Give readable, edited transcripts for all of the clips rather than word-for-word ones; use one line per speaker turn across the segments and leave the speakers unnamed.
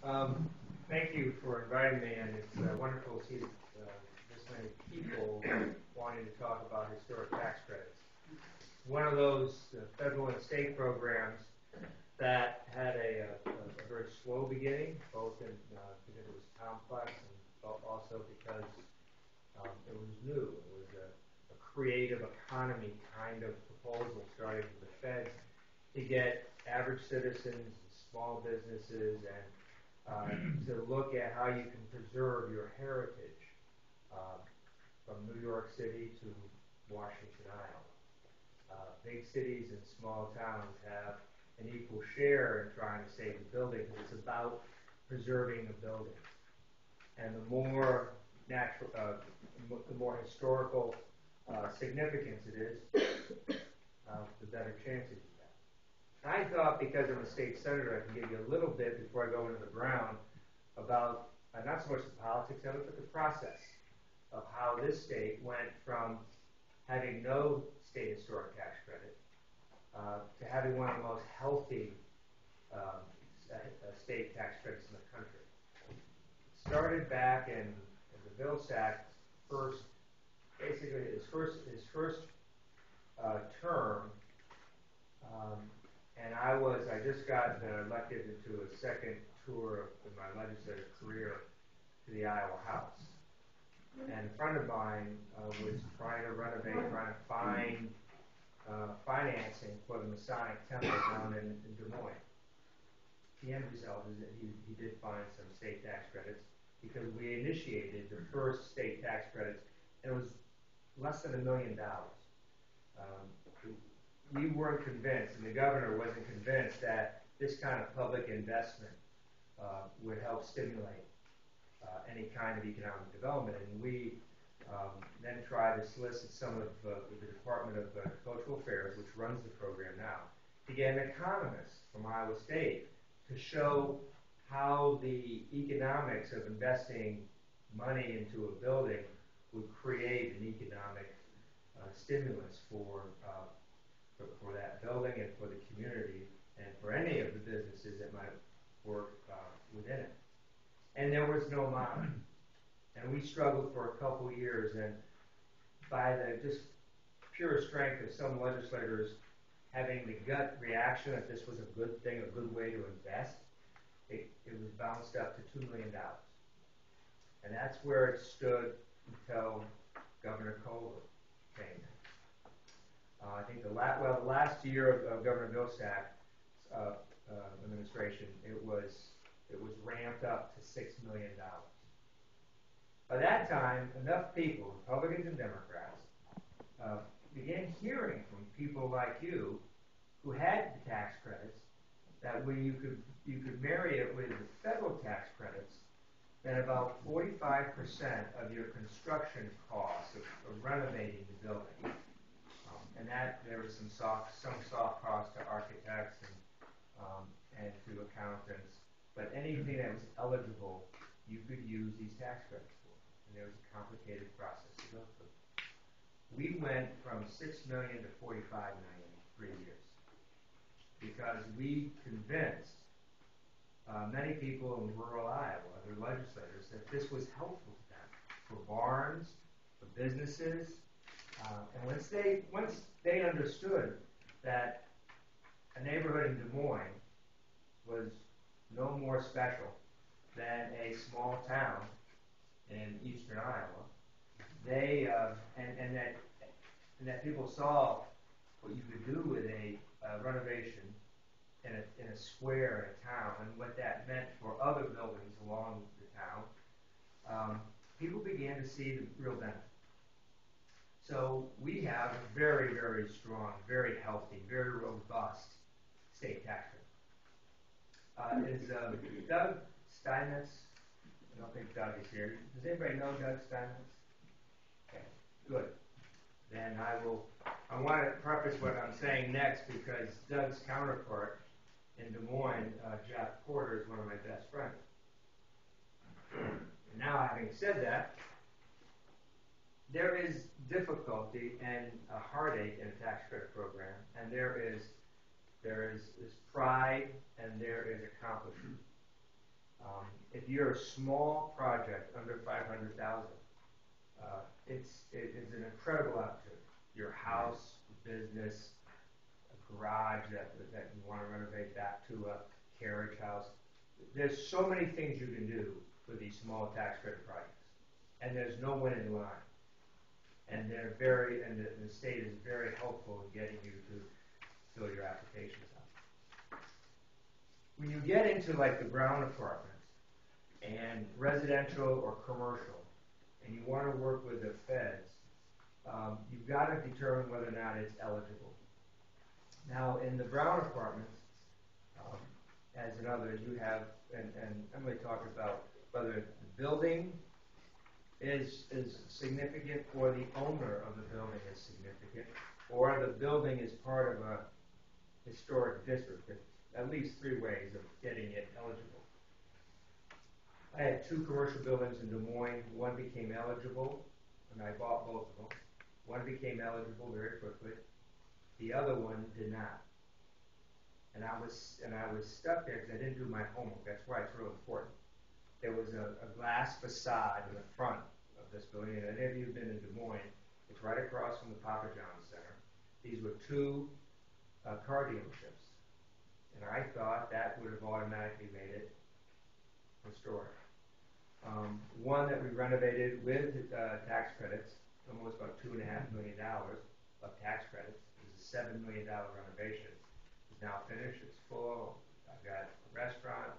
Um, Thank you for inviting me, and it's wonderful to see this many people wanting to talk about historic tax credits. One of those federal and state programs that had a very slow beginning, both because it was complex and also because it was new. It was a creative economy kind of proposal starting with the feds to get average citizens and small businesses and to look at how you can preserve your heritage from New York City to Washington, Iowa. Big cities and small towns have an equal share in trying to save the building because it's about preserving the buildings. And the more natural, the more historical significance it is, the better chances you have. I thought, because I'm a state senator, I can give you a little bit before I go into the ground about not so much the politics of it, but the process of how this state went from having no state historic tax credit to having one of the most healthy state tax credits in the country. It started back in the Vilsack first, basically his first term, and I just got elected into a second tour of my legislative career to the Iowa House. And a friend of mine was trying to renovate, trying to find financing for the Masonic Temple down in Des Moines. The end result is that he did find some state tax credits because we initiated the first state tax credits, and it was less than $1 million. We weren't convinced, and the governor wasn't convinced, that this kind of public investment would help stimulate any kind of economic development. And we then tried to solicit some of the Department of Cultural Affairs, which runs the program now, to get an economist from Iowa State to show how the economics of investing money into a building would create an economic stimulus for that building and for the community and for any of the businesses that might work within it. And there was no model. And we struggled for a couple years, and by the just pure strength of some legislators having the gut reaction that this was a good thing, a good way to invest, it was bounced up to $2 million. And that's where it stood until Governor Culver came in. I think the last year of Governor Vilsack's administration, it was ramped up to $6 million. By that time, enough people, Republicans and Democrats, began hearing from people like you who had the tax credits that when you could marry it with the federal tax credits, then about 45% of your construction costs of renovating the building, and that there was some soft cost to architects and to accountants, but anything that was eligible, you could use these tax credits for, and there was a complicated process to go through. We went from $6 million to $45 million in 3 years because we convinced many people in rural Iowa, their legislators, that this was helpful to them for barns, for businesses, and once they understood that a neighborhood in Des Moines was no more special than a small town in eastern Iowa, they and that people saw what you could do with a renovation in a square in a town and what that meant for other buildings along the town, people began to see the real benefit. So we have a very, very strong, very healthy, very robust state tax credit. Is Doug Steinmetz? I don't think Doug is here. Does anybody know Doug Steinmetz? Okay, good. Then I want to preface what I'm saying next because Doug's counterpart in Des Moines, Jeff Porter, is one of my best friends. And now, having said that, there is difficulty and a heartache in a tax credit program, and there is pride and there is accomplishment. if you're a small project under 500,000, it's an incredible opportunity. Your house, business, a garage that you want to renovate back to a carriage house. There's so many things you can do for these small tax credit projects, and there's no winning line. And the state is very helpful in getting you to fill your applications out. When you get into like the Brown apartments and residential or commercial, and you want to work with the feds, you've got to determine whether or not it's eligible. Now, in the Brown apartments, as in others, you have, and Emily talked about whether the building is significant or the owner of the building is significant, or the building is part of a historic district. There's at least 3 ways of getting it eligible. I had 2 commercial buildings in Des Moines. One became eligible, and I bought both of them. One became eligible very quickly. The other one did not. And I was stuck there because I didn't do my homework. That's why it's real important. There was a glass facade in the front of this building, and any of you have been in Des Moines, it's right across from the Papa John's Center. These were 2 car dealerships, and I thought that would have automatically made it historic. One that we renovated with tax credits, almost about $2.5 million of tax credits. It was a $7 million renovation. It's now finished. It's full. I've got a restaurant,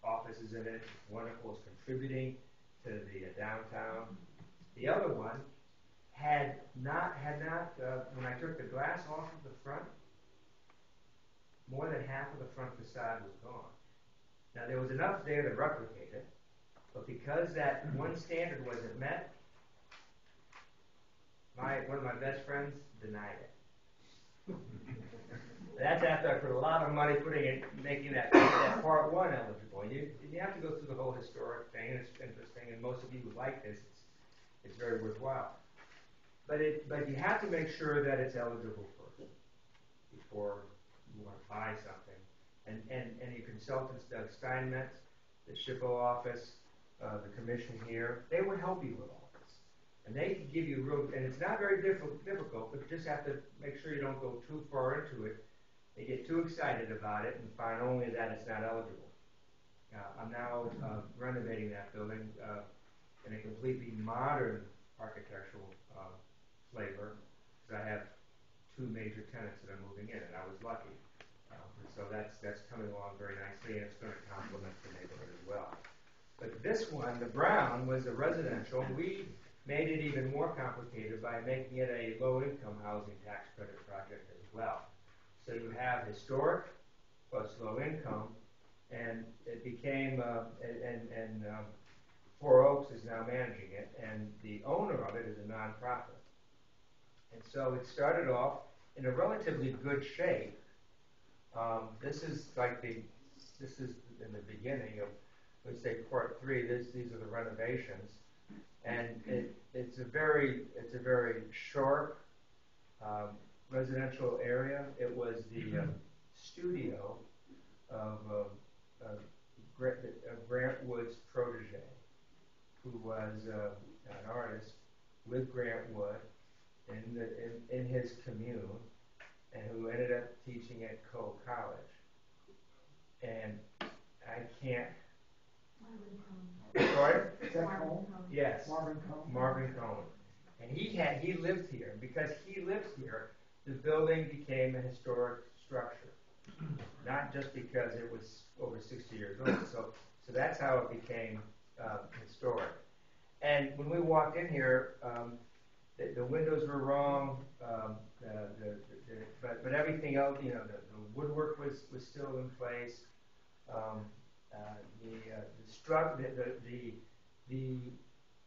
offices in it. It's wonderful. It's contributing to the downtown. The other one had not when I took the glass off of the front, more than half of the front facade was gone. Now, there was enough there to replicate it, but because that one standard wasn't met, one of my best friends denied it. That's after I put a lot of money making that part 1 eligible. And you have to go through the whole historic thing, and it's interesting, and most of you would like this. It's very worthwhile. But you have to make sure that it's eligible first before you want to buy something. And your consultants, Doug Steinmetz, the SHPO office, the commission here, they will help you with all this. And they can give you and it's not very difficult, but you just have to make sure you don't go too far into it. They get too excited about it and find only that it's not eligible. I'm now renovating that building in a completely modern architectural flavor, because I have 2 major tenants that are moving in, and I was lucky. So that's coming along very nicely, and it's going to complement the neighborhood as well. But this one, the Brown, was a residential. We made it even more complicated by making it a low-income housing tax credit project as well. So you have historic plus low income, and it became, Four Oaks is now managing it, and the owner of it is a nonprofit. And so it started off in a relatively good shape. This is in the beginning of, let's say, part 3. These are the renovations, and it's a very sharp residential area. It was the studio of Grant Wood's protege, who was an artist with Grant Wood in his commune, and who ended up teaching at Cole College. And I can't. Sorry?
Is that Cole?
Yes.
Marvin Cone.
Marvin Cone. And he lived here. And because he lived here, the building became a historic structure. Not just because it was over 60 years old. So that's how it became historic. And when we walked in here, the windows were wrong, but everything else, the woodwork was still in place. The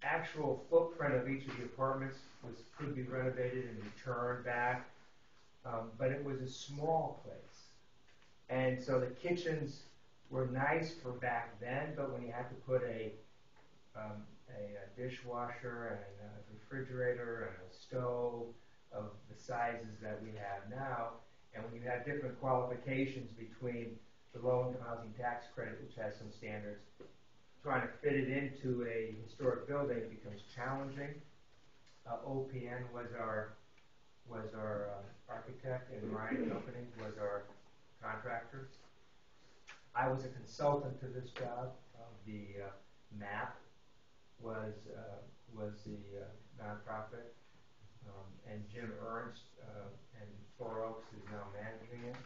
actual footprint of each of the apartments could be renovated and returned back, but it was a small place, and so the kitchens were nice for back then. But when you had to put a dishwasher and a refrigerator and a stove of the sizes that we have now, and when you have different qualifications between the low-income housing tax credit, which has some standards. Trying to fit it into a historic building becomes challenging. OPN was our architect, and Ryan Company was our contractor. I was a consultant to this job. The MAP was the nonprofit, and Jim Ernst and Four Oaks is now managing it.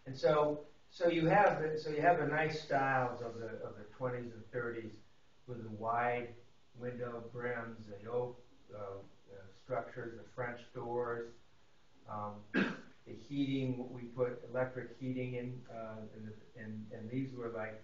And so you have the nice styles of the 20s and 30s with the wide window brims, the oak structures, the French doors, the heating. We put electric heating in, and these were like